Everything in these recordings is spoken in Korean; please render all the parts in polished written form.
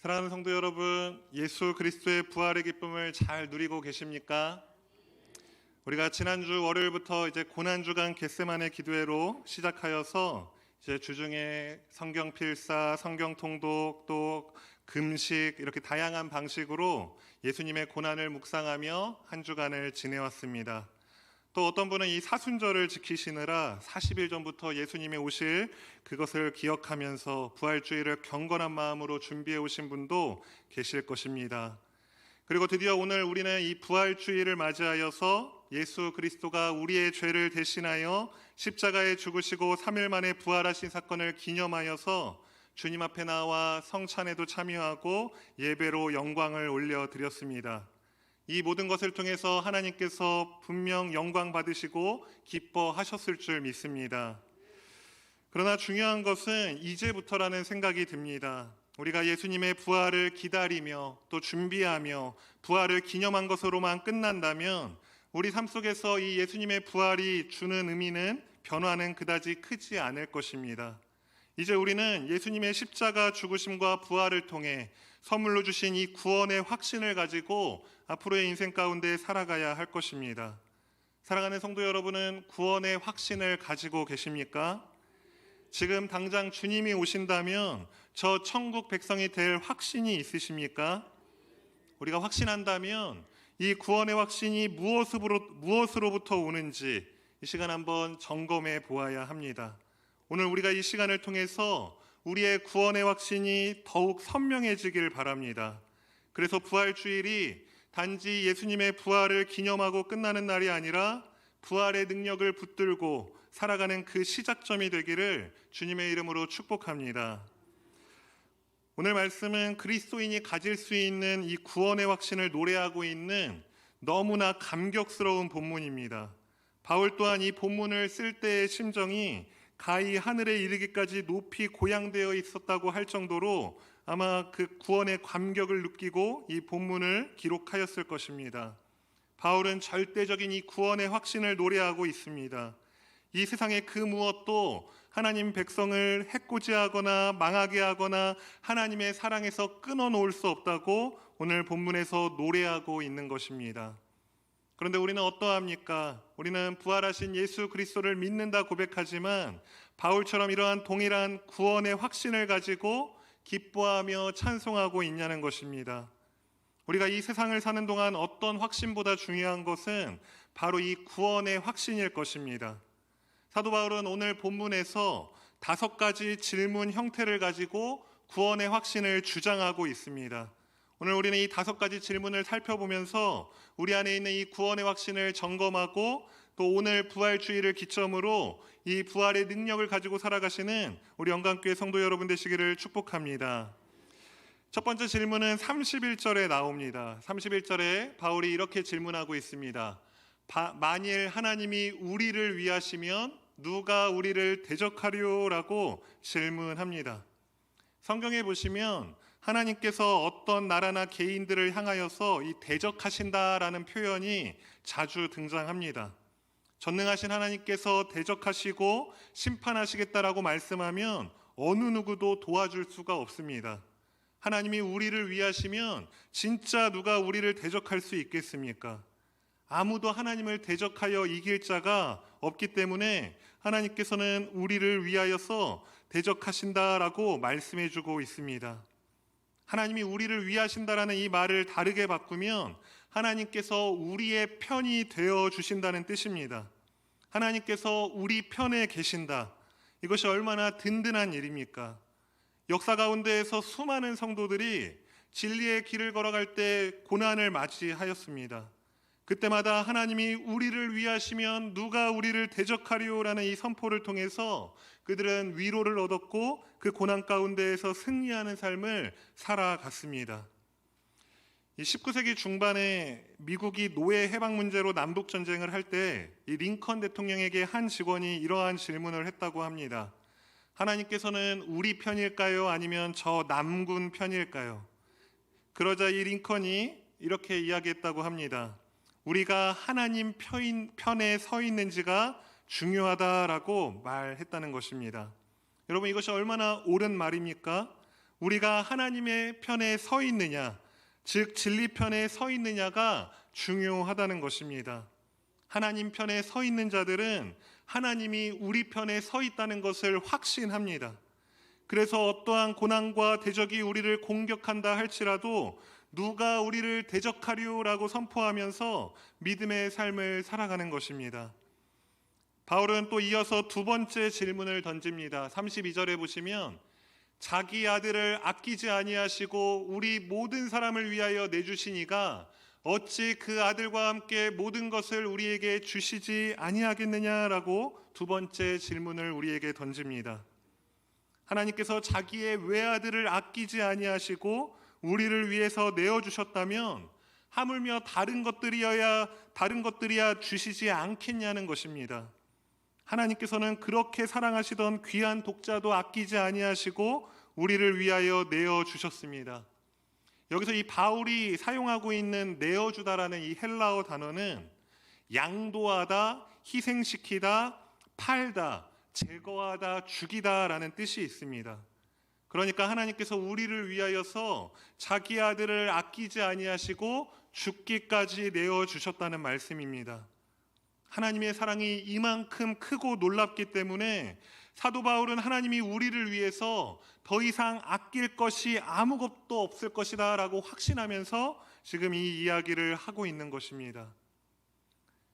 사랑하는 성도 여러분, 예수 그리스도의 부활의 기쁨을 잘 누리고 계십니까? 우리가 지난주 월요일부터 이제 고난주간 겟세마네 기도회로 시작하여서 이제 주중에 성경 필사, 성경 통독, 또 금식 이렇게 다양한 방식으로 예수님의 고난을 묵상하며 한 주간을 지내왔습니다. 또 어떤 분은 이 사순절을 지키시느라 40일 전부터 예수님이 오실 그것을 기억하면서 부활주의를 경건한 마음으로 준비해 오신 분도 계실 것입니다. 그리고 드디어 오늘 우리는 이 부활주의를 맞이하여서 예수 그리스도가 우리의 죄를 대신하여 십자가에 죽으시고 3일 만에 부활하신 사건을 기념하여서 주님 앞에 나와 성찬에도 참여하고 예배로 영광을 올려드렸습니다. 이 모든 것을 통해서 하나님께서 분명 영광 받으시고 기뻐하셨을 줄 믿습니다. 그러나 중요한 것은 이제부터라는 생각이 듭니다. 우리가 예수님의 부활을 기다리며 또 준비하며 부활을 기념한 것으로만 끝난다면 우리 삶 속에서 이 예수님의 부활이 주는 의미는 변화는 그다지 크지 않을 것입니다. 이제 우리는 예수님의 십자가 죽으심과 부활을 통해 선물로 주신 이 구원의 확신을 가지고 앞으로의 인생 가운데 살아가야 할 것입니다. 사랑하는 성도 여러분은 구원의 확신을 가지고 계십니까? 지금 당장 주님이 오신다면 저 천국 백성이 될 확신이 있으십니까? 우리가 확신한다면 이 구원의 확신이 무엇으로부터 오는지 이 시간 한번 점검해 보아야 합니다. 오늘 우리가 이 시간을 통해서 우리의 구원의 확신이 더욱 선명해지길 바랍니다. 그래서 부활주일이 단지 예수님의 부활을 기념하고 끝나는 날이 아니라 부활의 능력을 붙들고 살아가는 그 시작점이 되기를 주님의 이름으로 축복합니다. 오늘 말씀은 그리스도인이 가질 수 있는 이 구원의 확신을 노래하고 있는 너무나 감격스러운 본문입니다. 바울 또한 이 본문을 쓸 때의 심정이 가히 하늘에 이르기까지 높이 고양되어 있었다고 할 정도로 아마 그 구원의 감격을 느끼고 이 본문을 기록하였을 것입니다. 바울은 절대적인 이 구원의 확신을 노래하고 있습니다. 이 세상의 그 무엇도 하나님 백성을 해코지하거나 망하게 하거나 하나님의 사랑에서 끊어놓을 수 없다고 오늘 본문에서 노래하고 있는 것입니다. 그런데 우리는 어떠합니까? 우리는 부활하신 예수 그리스도를 믿는다 고백하지만 바울처럼 이러한 동일한 구원의 확신을 가지고 기뻐하며 찬송하고 있냐는 것입니다. 우리가 이 세상을 사는 동안 어떤 확신보다 중요한 것은 바로 이 구원의 확신일 것입니다. 사도 바울은 오늘 본문에서 5가지 질문 형태를 가지고 구원의 확신을 주장하고 있습니다. 오늘 우리는 이 5가지 질문을 살펴보면서 우리 안에 있는 이 구원의 확신을 점검하고 또 오늘 부활주의를 기점으로 이 부활의 능력을 가지고 살아가시는 우리 영광교회 성도 여러분 되시기를 축복합니다. 첫 번째 질문은 31절에 나옵니다. 31절에 바울이 이렇게 질문하고 있습니다. 만일 하나님이 우리를 위하시면 누가 우리를 대적하리요라고 질문합니다. 성경에 보시면 하나님께서 어떤 나라나 개인들을 향하여서 이 대적하신다라는 표현이 자주 등장합니다. 전능하신 하나님께서 대적하시고 심판하시겠다라고 말씀하면 어느 누구도 도와줄 수가 없습니다. 하나님이 우리를 위하시면 진짜 누가 우리를 대적할 수 있겠습니까? 아무도 하나님을 대적하여 이길 자가 없기 때문에 하나님께서는 우리를 위하여서 대적하신다라고 말씀해 주고 있습니다. 하나님이 우리를 위하신다라는 이 말을 다르게 바꾸면 하나님께서 우리의 편이 되어 주신다는 뜻입니다. 하나님께서 우리 편에 계신다. 이것이 얼마나 든든한 일입니까? 역사 가운데에서 수많은 성도들이 진리의 길을 걸어갈 때 고난을 맞이하였습니다. 그때마다 하나님이 우리를 위하시면 누가 우리를 대적하리요라는 이 선포를 통해서 그들은 위로를 얻었고 그 고난 가운데에서 승리하는 삶을 살아갔습니다. 이 19세기 중반에 미국이 노예 해방 문제로 남북 전쟁을 할 때 이 링컨 대통령에게 한 직원이 이러한 질문을 했다고 합니다. 하나님께서는 우리 편일까요? 아니면 저 남군 편일까요? 그러자 이 링컨이 이렇게 이야기했다고 합니다. 우리가 하나님 편에 서 있는지가 중요하다라고 말했다는 것입니다. 여러분, 이것이 얼마나 옳은 말입니까? 우리가 하나님의 편에 서 있느냐, 즉 진리 편에 서 있느냐가 중요하다는 것입니다. 하나님 편에 서 있는 자들은 하나님이 우리 편에 서 있다는 것을 확신합니다. 그래서 어떠한 고난과 대적이 우리를 공격한다 할지라도 누가 우리를 대적하리오라고 선포하면서 믿음의 삶을 살아가는 것입니다. 바울은 또 이어서 두 번째 질문을 던집니다. 32절에 보시면 자기 아들을 아끼지 아니하시고 우리 모든 사람을 위하여 내주시니가 어찌 그 아들과 함께 모든 것을 우리에게 주시지 아니하겠느냐라고 두 번째 질문을 우리에게 던집니다. 하나님께서 자기의 외아들을 아끼지 아니하시고 우리를 위해서 내어주셨다면 하물며 다른 것들이야 주시지 않겠냐는 것입니다. 하나님께서는 그렇게 사랑하시던 귀한 독자도 아끼지 아니하시고 우리를 위하여 내어주셨습니다. 여기서 이 바울이 사용하고 있는 내어주다라는 이 헬라어 단어는 양도하다, 희생시키다, 팔다, 제거하다, 죽이다라는 뜻이 있습니다. 그러니까 하나님께서 우리를 위하여서 자기 아들을 아끼지 아니하시고 죽기까지 내어주셨다는 말씀입니다. 하나님의 사랑이 이만큼 크고 놀랍기 때문에 사도 바울은 하나님이 우리를 위해서 더 이상 아낄 것이 아무것도 없을 것이다 라고 확신하면서 지금 이 이야기를 하고 있는 것입니다.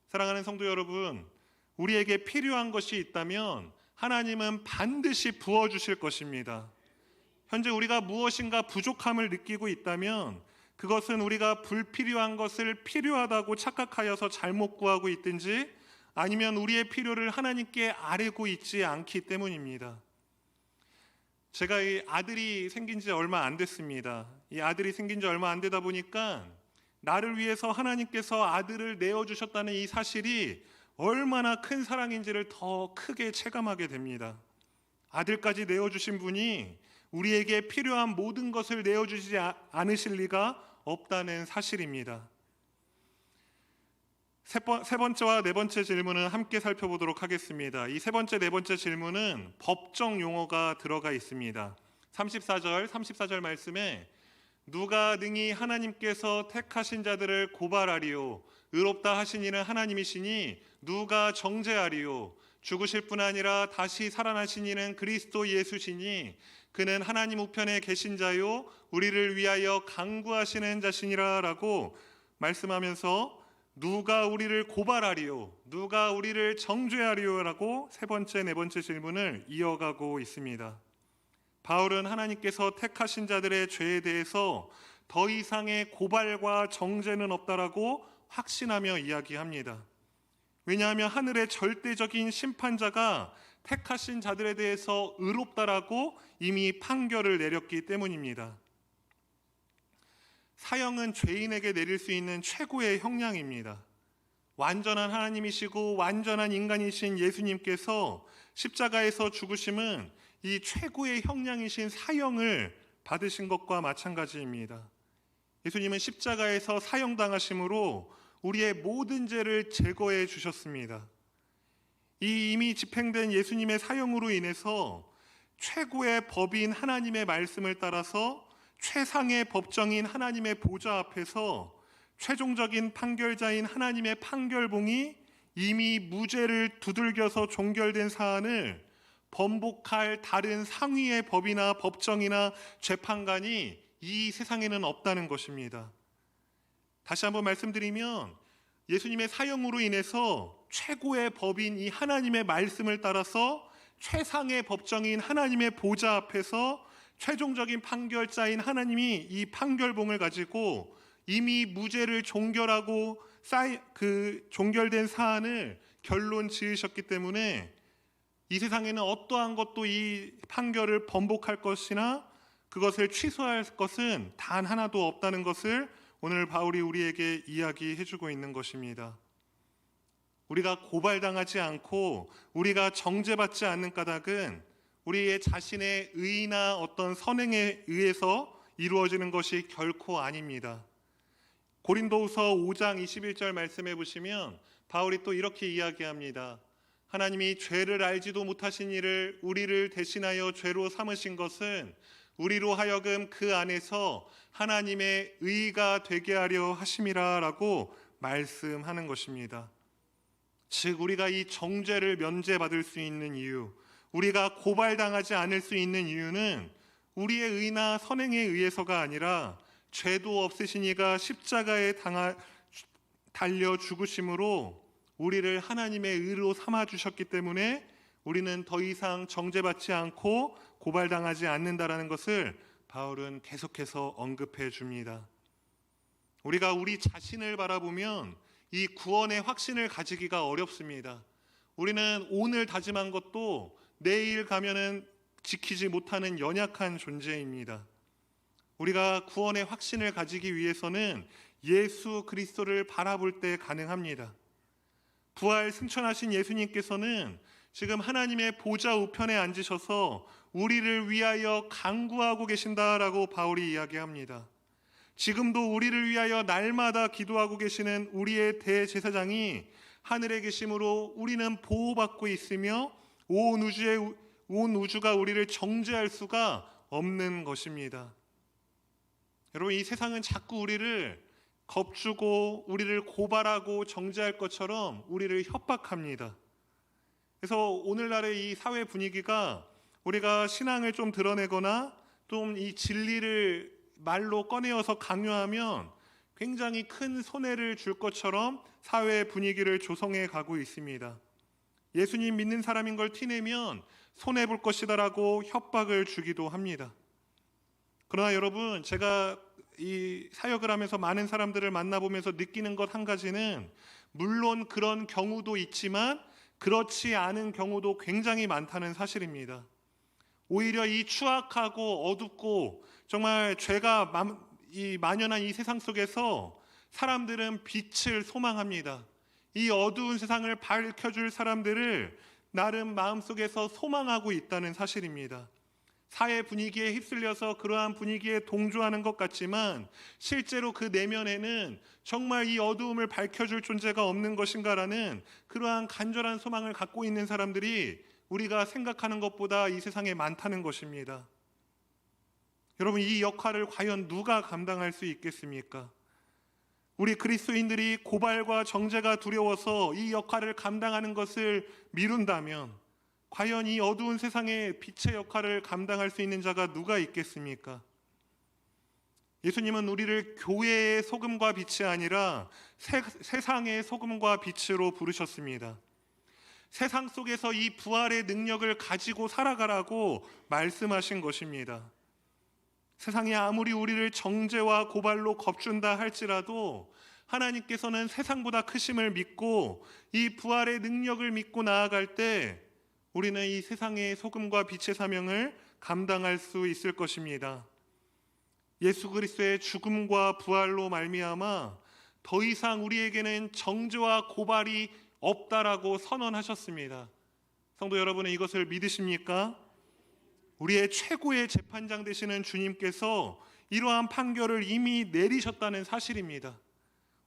사랑하는 성도 여러분, 우리에게 필요한 것이 있다면 하나님은 반드시 부어주실 것입니다. 현재 우리가 무엇인가 부족함을 느끼고 있다면 그것은 우리가 불필요한 것을 필요하다고 착각하여서 잘못 구하고 있든지 아니면 우리의 필요를 하나님께 아뢰고 있지 않기 때문입니다. 제가 이 아들이 생긴 지 얼마 안 됐습니다. 이 아들이 생긴 지 얼마 안 되다 보니까 나를 위해서 하나님께서 아들을 내어주셨다는 이 사실이 얼마나 큰 사랑인지를 더 크게 체감하게 됩니다. 아들까지 내어주신 분이 우리에게 필요한 모든 것을 내어주지 않으실 리가 없다는 사실입니다. 세 번째와 네 번째 질문은 함께 살펴보도록 하겠습니다. 이 세 번째, 네 번째 질문은 법정 용어가 들어가 있습니다. 34절 말씀에 누가 능히 하나님께서 택하신 자들을 고발하리요 의롭다 하신 이는 하나님이시니 누가 정죄하리요 죽으실 뿐 아니라 다시 살아나신 이는 그리스도 예수시니 그는 하나님 우편에 계신 자요 우리를 위하여 간구하시는 자시니라 라고 말씀하면서 누가 우리를 고발하리요 누가 우리를 정죄하리요 라고 세 번째, 네 번째 질문을 이어가고 있습니다. 바울은 하나님께서 택하신 자들의 죄에 대해서 더 이상의 고발과 정죄는 없다라고 확신하며 이야기합니다. 왜냐하면 하늘의 절대적인 심판자가 택하신 자들에 대해서 의롭다라고 이미 판결을 내렸기 때문입니다. 사형은 죄인에게 내릴 수 있는 최고의 형량입니다. 완전한 하나님이시고 완전한 인간이신 예수님께서 십자가에서 죽으심은 이 최고의 형량이신 사형을 받으신 것과 마찬가지입니다. 예수님은 십자가에서 사형당하심으로 우리의 모든 죄를 제거해 주셨습니다. 이 이미 집행된 예수님의 사형으로 인해서 최고의 법인 하나님의 말씀을 따라서 최상의 법정인 하나님의 보좌 앞에서 최종적인 판결자인 하나님의 판결봉이 이미 무죄를 두들겨서 종결된 사안을 번복할 다른 상위의 법이나 법정이나 재판관이 이 세상에는 없다는 것입니다. 다시 한번 말씀드리면 예수님의 사형으로 인해서 최고의 법인 이 하나님의 말씀을 따라서 최상의 법정인 하나님의 보좌 앞에서 최종적인 판결자인 하나님이 이 판결봉을 가지고 이미 무죄를 종결하고 종결된 사안을 결론 지으셨기 때문에 이 세상에는 어떠한 것도 이 판결을 번복할 것이나 그것을 취소할 것은 단 하나도 없다는 것을 오늘 바울이 우리에게 이야기해주고 있는 것입니다. 우리가 고발당하지 않고 우리가 정죄받지 않는 까닭은 우리의 자신의 의나 어떤 선행에 의해서 이루어지는 것이 결코 아닙니다. 고린도후서 5장 21절 말씀해 보시면 바울이 또 이렇게 이야기합니다. 하나님이 죄를 알지도 못하신 이를 우리를 대신하여 죄로 삼으신 것은 우리로 하여금 그 안에서 하나님의 의가 되게 하려 하심이라라고 말씀하는 것입니다. 즉 우리가 이 정죄를 면제받을 수 있는 이유, 우리가 고발당하지 않을 수 있는 이유는 우리의 의나 선행에 의해서가 아니라 죄도 없으신 이가 십자가에 달려 죽으심으로 우리를 하나님의 의로 삼아 주셨기 때문에 우리는 더 이상 정죄받지 않고 고발당하지 않는다라는 것을 바울은 계속해서 언급해 줍니다. 우리가 우리 자신을 바라보면 이 구원의 확신을 가지기가 어렵습니다. 우리는 오늘 다짐한 것도 내일 가면은 지키지 못하는 연약한 존재입니다. 우리가 구원의 확신을 가지기 위해서는 예수 그리스도를 바라볼 때 가능합니다. 부활 승천하신 예수님께서는 지금 하나님의 보좌 우편에 앉으셔서 우리를 위하여 간구하고 계신다라고 바울이 이야기합니다. 지금도 우리를 위하여 날마다 기도하고 계시는 우리의 대제사장이 하늘에 계심으로 우리는 보호받고 있으며 온 우주가 우리를 정죄할 수가 없는 것입니다. 여러분, 이 세상은 자꾸 우리를 겁주고 우리를 고발하고 정죄할 것처럼 우리를 협박합니다. 그래서 오늘날의 이 사회 분위기가 우리가 신앙을 좀 드러내거나 좀 이 진리를 말로 꺼내어서 강요하면 굉장히 큰 손해를 줄 것처럼 사회 분위기를 조성해 가고 있습니다. 예수님 믿는 사람인 걸 티내면 손해볼 것이다라고 협박을 주기도 합니다. 그러나 여러분, 제가 이 사역을 하면서 많은 사람들을 만나보면서 느끼는 것 한 가지는, 물론 그런 경우도 있지만 그렇지 않은 경우도 굉장히 많다는 사실입니다. 오히려 이 추악하고 어둡고 정말 죄가 만연한 이 세상 속에서 사람들은 빛을 소망합니다. 이 어두운 세상을 밝혀줄 사람들을 나름 마음속에서 소망하고 있다는 사실입니다. 사회 분위기에 휩쓸려서 그러한 분위기에 동조하는 것 같지만 실제로 그 내면에는 정말 이 어두움을 밝혀줄 존재가 없는 것인가라는 그러한 간절한 소망을 갖고 있는 사람들이 우리가 생각하는 것보다 이 세상에 많다는 것입니다. 여러분, 이 역할을 과연 누가 감당할 수 있겠습니까? 우리 그리스도인들이 고발과 정죄가 두려워서 이 역할을 감당하는 것을 미룬다면 과연 이 어두운 세상의 빛의 역할을 감당할 수 있는 자가 누가 있겠습니까? 예수님은 우리를 교회의 소금과 빛이 아니라 세상의 소금과 빛으로 부르셨습니다. 세상 속에서 이 부활의 능력을 가지고 살아가라고 말씀하신 것입니다. 세상이 아무리 우리를 정죄와 고발로 겁준다 할지라도 하나님께서는 세상보다 크심을 믿고 이 부활의 능력을 믿고 나아갈 때 우리는 이 세상의 소금과 빛의 사명을 감당할 수 있을 것입니다. 예수 그리스도의 죽음과 부활로 말미암아 더 이상 우리에게는 정죄와 고발이 없다라고 선언하셨습니다. 성도 여러분은 이것을 믿으십니까? 우리의 최고의 재판장 되시는 주님께서 이러한 판결을 이미 내리셨다는 사실입니다.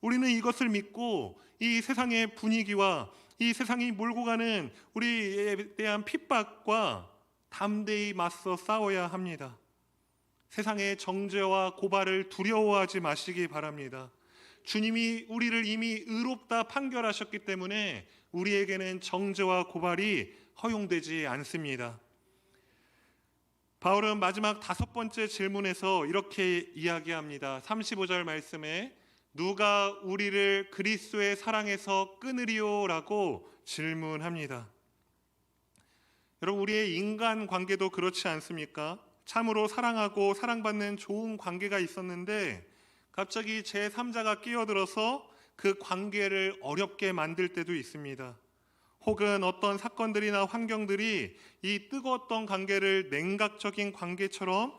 우리는 이것을 믿고 이 세상의 분위기와 이 세상이 몰고 가는 우리에 대한 핍박과 담대히 맞서 싸워야 합니다. 세상의 정죄와 고발을 두려워하지 마시기 바랍니다. 주님이 우리를 이미 의롭다 판결하셨기 때문에 우리에게는 정죄와 고발이 허용되지 않습니다. 바울은 마지막 5번째 질문에서 이렇게 이야기합니다. 35절 말씀에 누가 우리를 그리스도의 사랑에서 끊으리요? 라고 질문합니다. 여러분, 우리의 인간 관계도 그렇지 않습니까? 참으로 사랑하고 사랑받는 좋은 관계가 있었는데 갑자기 제3자가 끼어들어서 그 관계를 어렵게 만들 때도 있습니다. 혹은 어떤 사건들이나 환경들이 이 뜨거웠던 관계를 냉각적인 관계처럼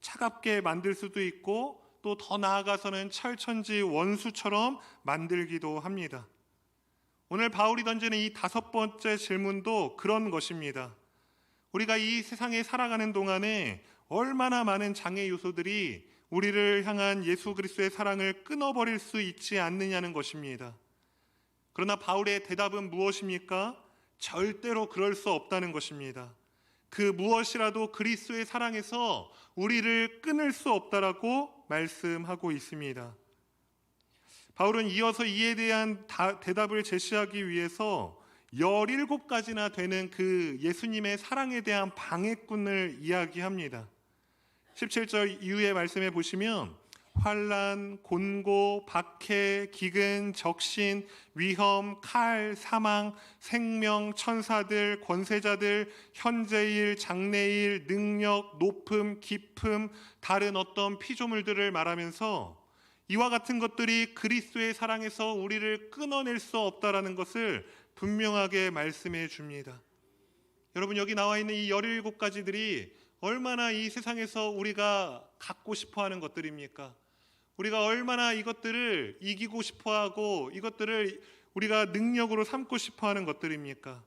차갑게 만들 수도 있고 또 더 나아가서는 철천지 원수처럼 만들기도 합니다. 오늘 바울이 던지는 이 5번째 질문도 그런 것입니다. 우리가 이 세상에 살아가는 동안에 얼마나 많은 장애 요소들이 우리를 향한 예수 그리스도의 사랑을 끊어버릴 수 있지 않느냐는 것입니다. 그러나 바울의 대답은 무엇입니까? 절대로 그럴 수 없다는 것입니다. 그 무엇이라도 그리스도의 사랑에서 우리를 끊을 수 없다라고 말씀하고 있습니다. 바울은 이어서 이에 대한 대답을 제시하기 위해서 17가지나 되는 그 예수님의 사랑에 대한 방해꾼을 이야기합니다. 17절 이후의 말씀에 보시면 환난, 곤고, 박해, 기근, 적신, 위험, 칼, 사망, 생명, 천사들, 권세자들, 현재일, 장래일, 능력, 높음, 깊음, 다른 어떤 피조물들을 말하면서 이와 같은 것들이 그리스도의 사랑에서 우리를 끊어낼 수 없다라는 것을 분명하게 말씀해 줍니다. 여러분, 여기 나와 있는 이 17가지들이 얼마나 이 세상에서 우리가 갖고 싶어하는 것들입니까? 우리가 얼마나 이것들을 이기고 싶어하고 이것들을 우리가 능력으로 삼고 싶어하는 것들입니까?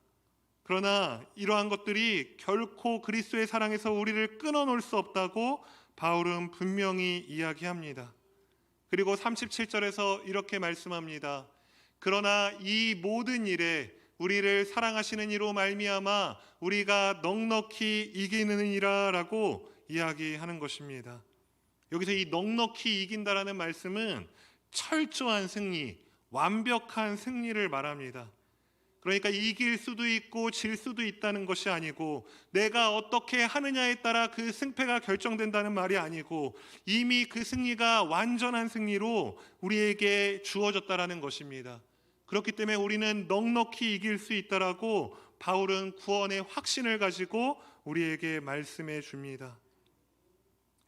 그러나 이러한 것들이 결코 그리스도의 사랑에서 우리를 끊어놓을 수 없다고 바울은 분명히 이야기합니다. 그리고 37절에서 이렇게 말씀합니다. 그러나 이 모든 일에 우리를 사랑하시는 이로 말미암아 우리가 넉넉히 이기느니라 라고 이야기하는 것입니다. 여기서 이 넉넉히 이긴다라는 말씀은 철저한 승리, 완벽한 승리를 말합니다. 그러니까 이길 수도 있고 질 수도 있다는 것이 아니고 내가 어떻게 하느냐에 따라 그 승패가 결정된다는 말이 아니고 이미 그 승리가 완전한 승리로 우리에게 주어졌다라는 것입니다. 그렇기 때문에 우리는 넉넉히 이길 수 있다라고 바울은 구원의 확신을 가지고 우리에게 말씀해 줍니다.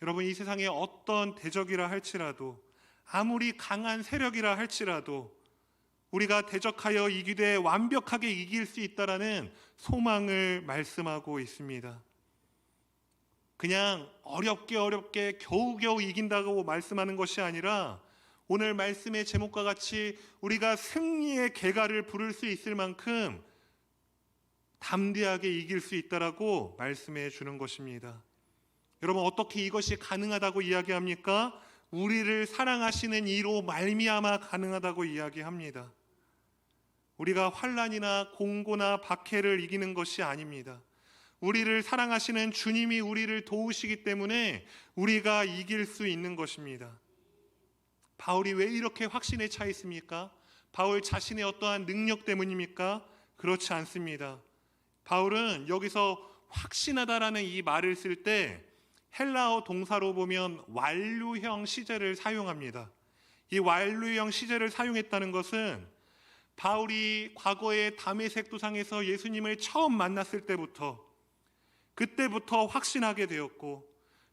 여러분, 이 세상에 어떤 대적이라 할지라도 아무리 강한 세력이라 할지라도 우리가 대적하여 이기되 완벽하게 이길 수 있다라는 소망을 말씀하고 있습니다. 그냥 어렵게 겨우겨우 이긴다고 말씀하는 것이 아니라 오늘 말씀의 제목과 같이 우리가 승리의 계가를 부를 수 있을 만큼 담대하게 이길 수 있다라고 말씀해 주는 것입니다. 여러분, 어떻게 이것이 가능하다고 이야기합니까? 우리를 사랑하시는 이로 말미암아 가능하다고 이야기합니다. 우리가 환난이나 공고나 박해를 이기는 것이 아닙니다. 우리를 사랑하시는 주님이 우리를 도우시기 때문에 우리가 이길 수 있는 것입니다. 바울이 왜 이렇게 확신에 차 있습니까? 바울 자신의 어떠한 능력 때문입니까? 그렇지 않습니다. 바울은 여기서 확신하다라는 이 말을 쓸 때 헬라어 동사로 보면 완료형 시제를 사용합니다. 이 완료형 시제를 사용했다는 것은 바울이 과거에 다메섹 도상에서 예수님을 처음 만났을 그때부터 확신하게 되었고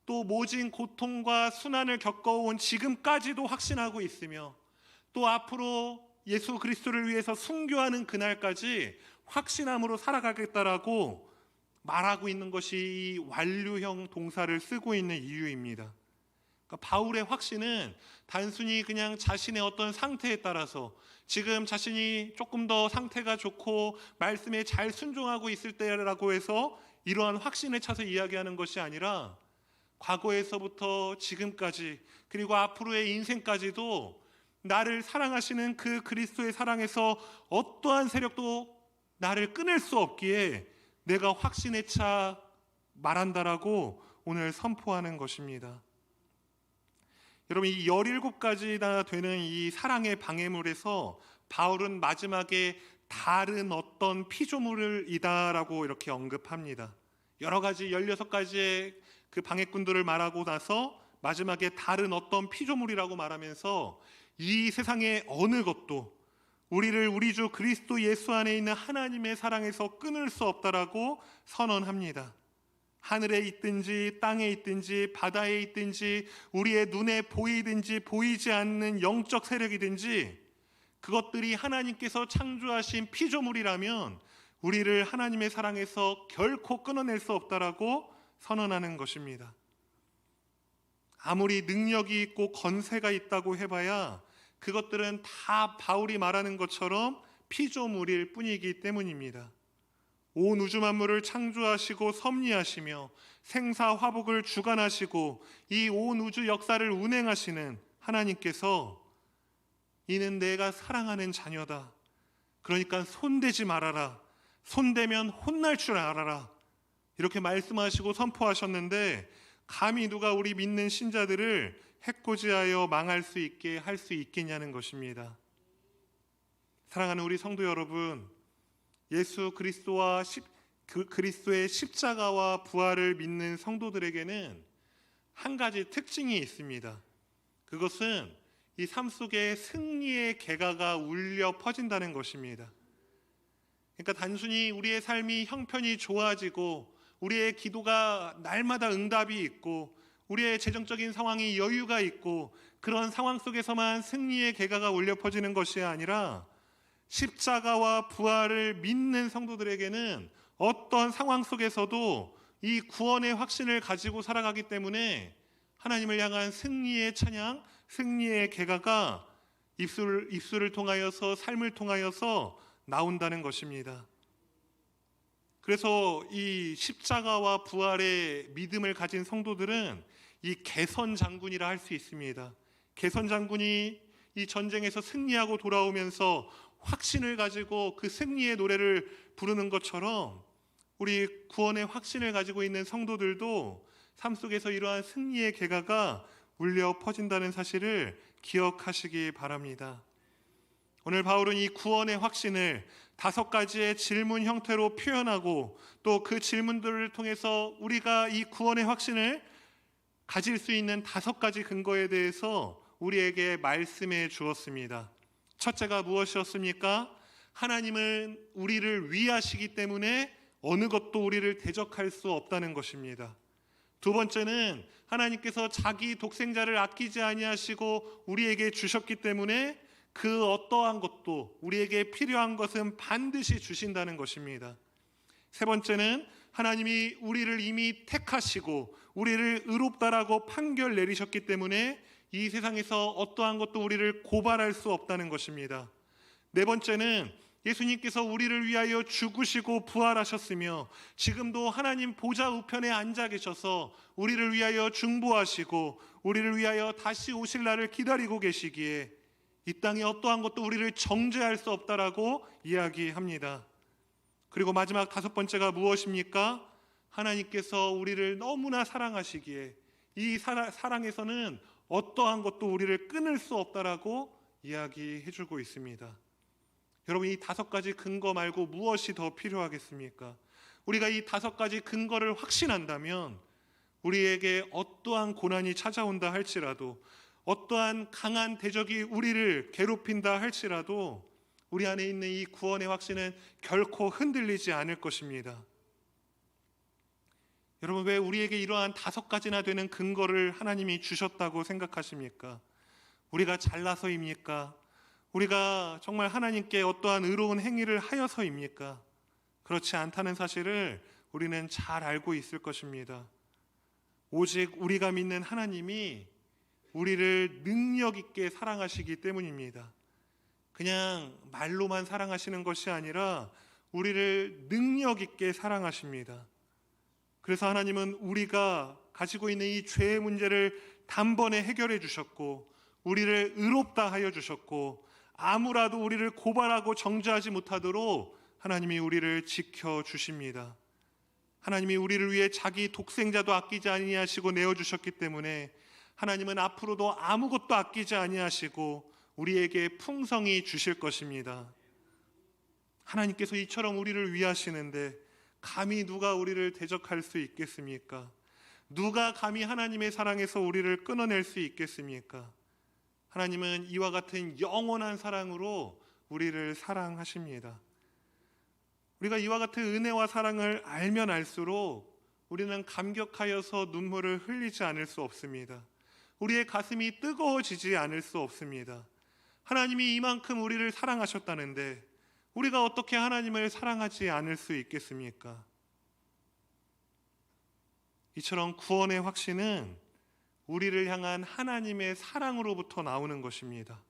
또 모진 고통과 순환을 겪어온 지금까지도 확신하고 있으며 또 앞으로 예수 그리스도를 위해서 순교하는 그날까지 확신함으로 살아가겠다라고 말하고 있는 것이 이 완료형 동사를 쓰고 있는 이유입니다. 그러니까 바울의 확신은 단순히 그냥 자신의 어떤 상태에 따라서 지금 자신이 조금 더 상태가 좋고 말씀에 잘 순종하고 있을 때라고 해서 이러한 확신에 차서 이야기하는 것이 아니라 과거에서부터 지금까지 그리고 앞으로의 인생까지도 나를 사랑하시는 그 그리스도의 사랑에서 어떠한 세력도 나를 끊을 수 없기에 내가 확신에 차 말한다라고 오늘 선포하는 것입니다. 여러분, 이 17가지나 되는 이 사랑의 방해물에서 바울은 마지막에 다른 어떤 피조물을 이다라고 이렇게 언급합니다. 여러 가지 16가지의 그 방해꾼들을 말하고 나서 마지막에 다른 어떤 피조물이라고 말하면서 이 세상의 어느 것도 우리를 우리 주 그리스도 예수 안에 있는 하나님의 사랑에서 끊을 수 없다라고 선언합니다. 하늘에 있든지 땅에 있든지 바다에 있든지 우리의 눈에 보이든지 보이지 않는 영적 세력이든지 그것들이 하나님께서 창조하신 피조물이라면 우리를 하나님의 사랑에서 결코 끊어낼 수 없다라고 선언하는 것입니다. 아무리 능력이 있고 권세가 있다고 해봐야 그것들은 다 바울이 말하는 것처럼 피조물일 뿐이기 때문입니다. 온 우주 만물을 창조하시고 섭리하시며 생사화복을 주관하시고 이 온 우주 역사를 운행하시는 하나님께서 이는 내가 사랑하는 자녀다. 그러니까 손대지 말아라. 손대면 혼날 줄 알아라. 이렇게 말씀하시고 선포하셨는데 감히 누가 우리 믿는 신자들을 해코지하여 망할 수 있게 할 수 있겠냐는 것입니다. 사랑하는 우리 성도 여러분, 예수 그리스도와 그리스도의 십자가와 부활을 믿는 성도들에게는 한 가지 특징이 있습니다. 그것은 이 삶 속에 승리의 개가가 울려 퍼진다는 것입니다. 그러니까 단순히 우리의 삶이 형편이 좋아지고 우리의 기도가 날마다 응답이 있고 우리의 재정적인 상황이 여유가 있고 그런 상황 속에서만 승리의 개가가 울려 퍼지는 것이 아니라 십자가와 부활을 믿는 성도들에게는 어떤 상황 속에서도 이 구원의 확신을 가지고 살아가기 때문에 하나님을 향한 승리의 찬양, 승리의 개가가 입술을 통하여서 삶을 통하여서 나온다는 것입니다. 그래서 이 십자가와 부활의 믿음을 가진 성도들은 이 개선 장군이라 할 수 있습니다. 개선 장군이 이 전쟁에서 승리하고 돌아오면서 확신을 가지고 그 승리의 노래를 부르는 것처럼 우리 구원의 확신을 가지고 있는 성도들도 삶 속에서 이러한 승리의 개가가 울려 퍼진다는 사실을 기억하시기 바랍니다. 오늘 바울은 이 구원의 확신을 5가지의 질문 형태로 표현하고 또 그 질문들을 통해서 우리가 이 구원의 확신을 가질 수 있는 5가지 근거에 대해서 우리에게 말씀해 주었습니다. 첫째가 무엇이었습니까? 하나님은 우리를 위하시기 때문에 어느 것도 우리를 대적할 수 없다는 것입니다. 두 번째는 하나님께서 자기 독생자를 아끼지 아니하시고 우리에게 주셨기 때문에 그 어떠한 것도 우리에게 필요한 것은 반드시 주신다는 것입니다. 세 번째는 하나님이 우리를 이미 택하시고 우리를 의롭다라고 판결 내리셨기 때문에 이 세상에서 어떠한 것도 우리를 고발할 수 없다는 것입니다. 네 번째는 예수님께서 우리를 위하여 죽으시고 부활하셨으며 지금도 하나님 보좌 우편에 앉아 계셔서 우리를 위하여 중보하시고 우리를 위하여 다시 오실 날을 기다리고 계시기에 이 땅에 어떠한 것도 우리를 정죄할 수 없다라고 이야기합니다. 그리고 마지막 5번째가 무엇입니까? 하나님께서 우리를 너무나 사랑하시기에 이 사랑에서는 어떠한 것도 우리를 끊을 수 없다라고 이야기해주고 있습니다. 여러분, 이 5가지 근거 말고 무엇이 더 필요하겠습니까? 우리가 이 5가지 근거를 확신한다면 우리에게 어떠한 고난이 찾아온다 할지라도 어떠한 강한 대적이 우리를 괴롭힌다 할지라도 우리 안에 있는 이 구원의 확신은 결코 흔들리지 않을 것입니다. 여러분, 왜 우리에게 이러한 5가지나 되는 근거를 하나님이 주셨다고 생각하십니까? 우리가 잘나서입니까? 우리가 정말 하나님께 어떠한 의로운 행위를 하여서입니까? 그렇지 않다는 사실을 우리는 잘 알고 있을 것입니다. 오직 우리가 믿는 하나님이 우리를 능력 있게 사랑하시기 때문입니다. 그냥 말로만 사랑하시는 것이 아니라 우리를 능력 있게 사랑하십니다. 그래서 하나님은 우리가 가지고 있는 이 죄의 문제를 단번에 해결해 주셨고 우리를 의롭다 하여 주셨고 아무라도 우리를 고발하고 정죄하지 못하도록 하나님이 우리를 지켜주십니다. 하나님이 우리를 위해 자기 독생자도 아끼지 아니하시고 내어주셨기 때문에 하나님은 앞으로도 아무것도 아끼지 아니하시고 우리에게 풍성히 주실 것입니다. 하나님께서 이처럼 우리를 위하시는데 감히 누가 우리를 대적할 수 있겠습니까? 누가 감히 하나님의 사랑에서 우리를 끊어낼 수 있겠습니까? 하나님은 이와 같은 영원한 사랑으로 우리를 사랑하십니다. 우리가 이와 같은 은혜와 사랑을 알면 알수록 우리는 감격하여서 눈물을 흘리지 않을 수 없습니다. 우리의 가슴이 뜨거워지지 않을 수 없습니다. 하나님이 이만큼 우리를 사랑하셨다는데 우리가 어떻게 하나님을 사랑하지 않을 수 있겠습니까? 이처럼 구원의 확신은 우리를 향한 하나님의 사랑으로부터 나오는 것입니다.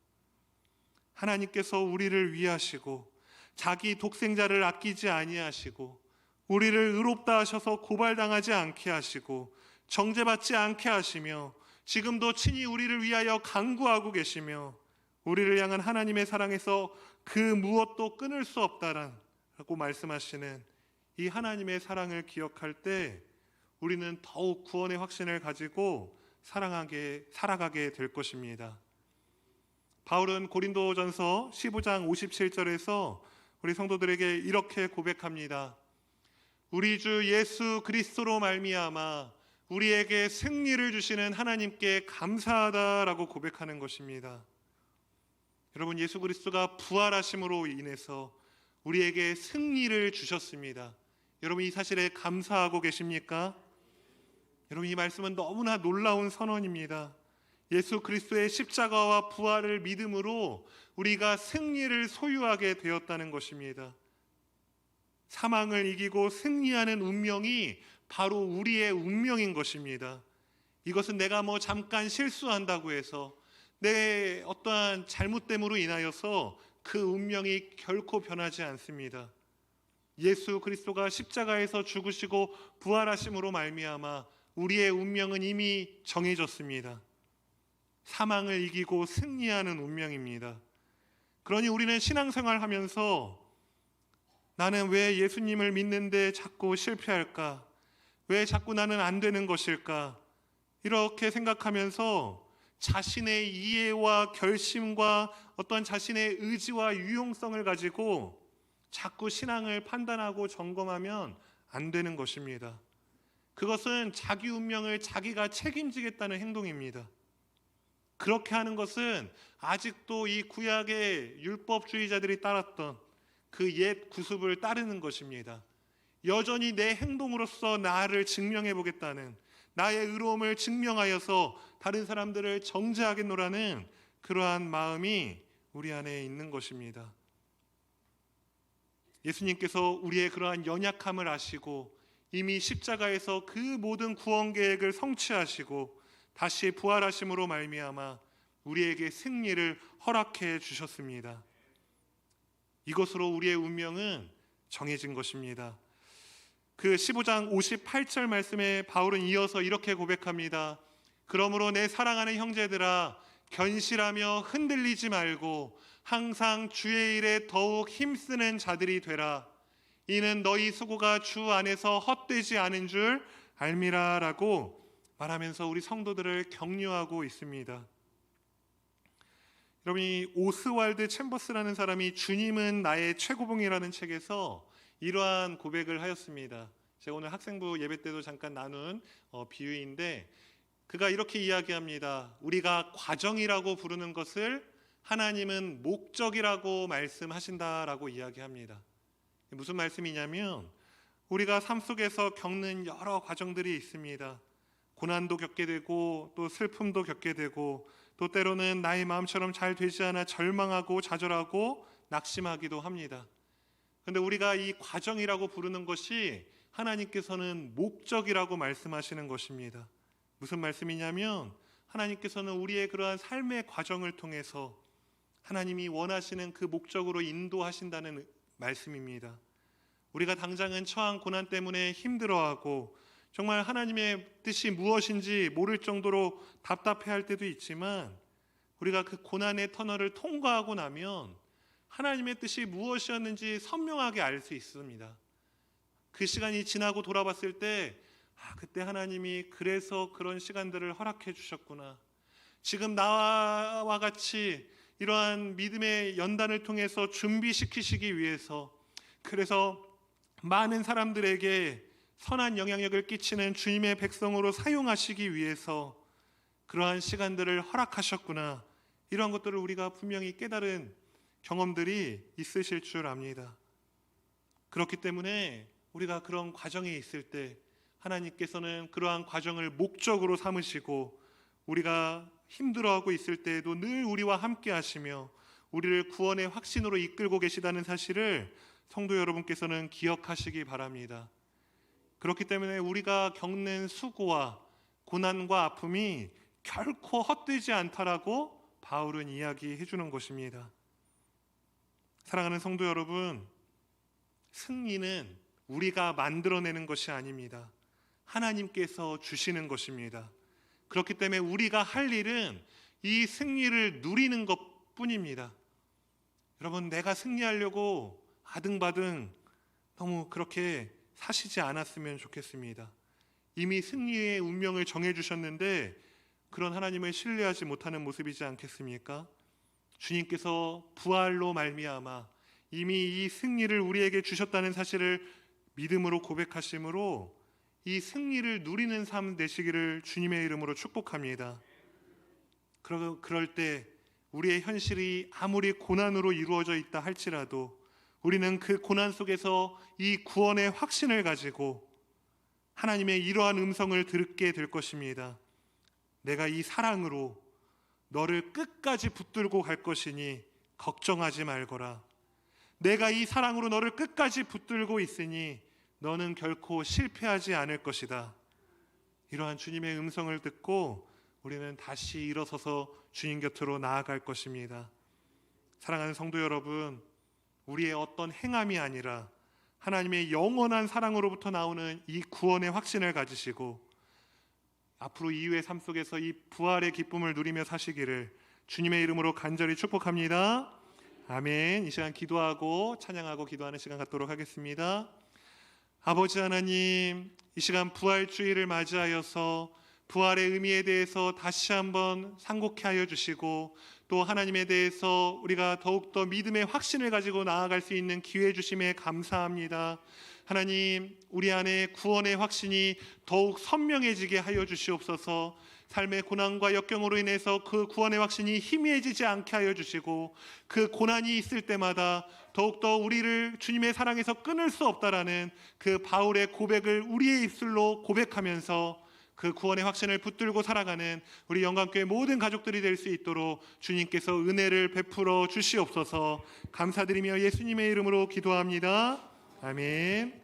하나님께서 우리를 위하시고 자기 독생자를 아끼지 아니하시고 우리를 의롭다 하셔서 고발당하지 않게 하시고 정죄받지 않게 하시며 지금도 친히 우리를 위하여 간구하고 계시며 우리를 향한 하나님의 사랑에서 그 무엇도 끊을 수 없다라고 말씀하시는 이 하나님의 사랑을 기억할 때 우리는 더욱 구원의 확신을 가지고 살아가게 될 것입니다. 바울은 고린도전서 15장 57절에서 우리 성도들에게 이렇게 고백합니다. 우리 주 예수 그리스도로 말미암아 우리에게 승리를 주시는 하나님께 감사하다라고 고백하는 것입니다. 여러분, 예수 그리스도가 부활하심으로 인해서 우리에게 승리를 주셨습니다. 여러분, 이 사실에 감사하고 계십니까? 여러분, 이 말씀은 너무나 놀라운 선언입니다. 예수 그리스도의 십자가와 부활을 믿음으로 우리가 승리를 소유하게 되었다는 것입니다. 사망을 이기고 승리하는 운명이 바로 우리의 운명인 것입니다. 이것은 내가 잠깐 실수한다고 해서 내 어떠한 잘못됨으로 인하여서 그 운명이 결코 변하지 않습니다. 예수 그리스도가 십자가에서 죽으시고 부활하심으로 말미암아 우리의 운명은 이미 정해졌습니다. 사망을 이기고 승리하는 운명입니다. 그러니 우리는 신앙생활 하면서 나는 왜 예수님을 믿는데 자꾸 실패할까? 왜 자꾸 나는 안 되는 것일까? 이렇게 생각하면서 자신의 이해와 결심과 어떤 자신의 의지와 유용성을 가지고 자꾸 신앙을 판단하고 점검하면 안 되는 것입니다. 그것은 자기 운명을 자기가 책임지겠다는 행동입니다. 그렇게 하는 것은 아직도 이 구약의 율법주의자들이 따랐던 그 옛 구습을 따르는 것입니다. 여전히 내 행동으로서 나를 증명해 보겠다는, 나의 의로움을 증명하여서 다른 사람들을 정죄하겠노라는 그러한 마음이 우리 안에 있는 것입니다. 예수님께서 우리의 그러한 연약함을 아시고 이미 십자가에서 그 모든 구원 계획을 성취하시고 다시 부활하심으로 말미암아 우리에게 승리를 허락해 주셨습니다. 이것으로 우리의 운명은 정해진 것입니다. 그 15장 58절 말씀에 바울은 이어서 이렇게 고백합니다. 그러므로 내 사랑하는 형제들아, 견실하며 흔들리지 말고 항상 주의 일에 더욱 힘쓰는 자들이 되라. 이는 너희 수고가 주 안에서 헛되지 않은 줄 알미라 라고 말하면서 우리 성도들을 격려하고 있습니다. 여러분, 이 오스왈드 챔버스라는 사람이 주님은 나의 최고봉이라는 책에서 이러한 고백을 하였습니다. 제가 오늘 학생부 예배 때도 잠깐 나눈 비유인데 그가 이렇게 이야기합니다. 우리가 과정이라고 부르는 것을 하나님은 목적이라고 말씀하신다라고 이야기합니다. 무슨 말씀이냐면 우리가 삶 속에서 겪는 여러 과정들이 있습니다. 고난도 겪게 되고 또 슬픔도 겪게 되고 또 때로는 나의 마음처럼 잘 되지 않아 절망하고 좌절하고 낙심하기도 합니다. 그런데 우리가 이 과정이라고 부르는 것이 하나님께서는 목적이라고 말씀하시는 것입니다. 무슨 말씀이냐면 하나님께서는 우리의 그러한 삶의 과정을 통해서 하나님이 원하시는 그 목적으로 인도하신다는 말씀입니다. 우리가 당장은 처한 고난 때문에 힘들어하고 정말 하나님의 뜻이 무엇인지 모를 정도로 답답해할 때도 있지만 우리가 그 고난의 터널을 통과하고 나면 하나님의 뜻이 무엇이었는지 선명하게 알 수 있습니다. 그 시간이 지나고 돌아봤을 때 그때 하나님이 그래서 그런 시간들을 허락해 주셨구나. 지금 나와 같이 이러한 믿음의 연단을 통해서 준비시키시기 위해서 그래서 많은 사람들에게 선한 영향력을 끼치는 주님의 백성으로 사용하시기 위해서 그러한 시간들을 허락하셨구나. 이러한 것들을 우리가 분명히 깨달은 경험들이 있으실 줄 압니다. 그렇기 때문에 우리가 그런 과정에 있을 때 하나님께서는 그러한 과정을 목적으로 삼으시고 우리가 힘들어하고 있을 때에도 늘 우리와 함께 하시며 우리를 구원의 확신으로 이끌고 계시다는 사실을 성도 여러분께서는 기억하시기 바랍니다. 그렇기 때문에 우리가 겪는 수고와 고난과 아픔이 결코 헛되지 않다라고 바울은 이야기해 주는 것입니다. 사랑하는 성도 여러분, 승리는 우리가 만들어내는 것이 아닙니다. 하나님께서 주시는 것입니다. 그렇기 때문에 우리가 할 일은 이 승리를 누리는 것뿐입니다. 여러분, 내가 승리하려고 아등바등 너무 그렇게 사시지 않았으면 좋겠습니다. 이미 승리의 운명을 정해주셨는데 그런 하나님을 신뢰하지 못하는 모습이지 않겠습니까? 주님께서 부활로 말미암아 이미 이 승리를 우리에게 주셨다는 사실을 믿음으로 고백하심으로 이 승리를 누리는 삶 되시기를 주님의 이름으로 축복합니다. 그럴 때 우리의 현실이 아무리 고난으로 이루어져 있다 할지라도 우리는 그 고난 속에서 이 구원의 확신을 가지고 하나님의 이러한 음성을 듣게 될 것입니다. 내가 이 사랑으로 너를 끝까지 붙들고 갈 것이니 걱정하지 말거라. 내가 이 사랑으로 너를 끝까지 붙들고 있으니 너는 결코 실패하지 않을 것이다. 이러한 주님의 음성을 듣고 우리는 다시 일어서서 주님 곁으로 나아갈 것입니다. 사랑하는 성도 여러분, 우리의 어떤 행함이 아니라 하나님의 영원한 사랑으로부터 나오는 이 구원의 확신을 가지시고 앞으로 이후의 삶 속에서 이 부활의 기쁨을 누리며 사시기를 주님의 이름으로 간절히 축복합니다. 아멘. 이 시간 기도하고 찬양하고 기도하는 시간 갖도록 하겠습니다. 아버지 하나님, 이 시간 부활주의를 맞이하여서 부활의 의미에 대해서 다시 한번 상고케 하여 주시고 또 하나님에 대해서 우리가 더욱더 믿음의 확신을 가지고 나아갈 수 있는 기회 주심에 감사합니다. 하나님, 우리 안에 구원의 확신이 더욱 선명해지게 하여 주시옵소서. 삶의 고난과 역경으로 인해서 그 구원의 확신이 희미해지지 않게 하여 주시고 그 고난이 있을 때마다 더욱더 우리를 주님의 사랑에서 끊을 수 없다라는 그 바울의 고백을 우리의 입술로 고백하면서 그 구원의 확신을 붙들고 살아가는 우리 영광교회 모든 가족들이 될 수 있도록 주님께서 은혜를 베풀어 주시옵소서. 감사드리며 예수님의 이름으로 기도합니다. 아멘.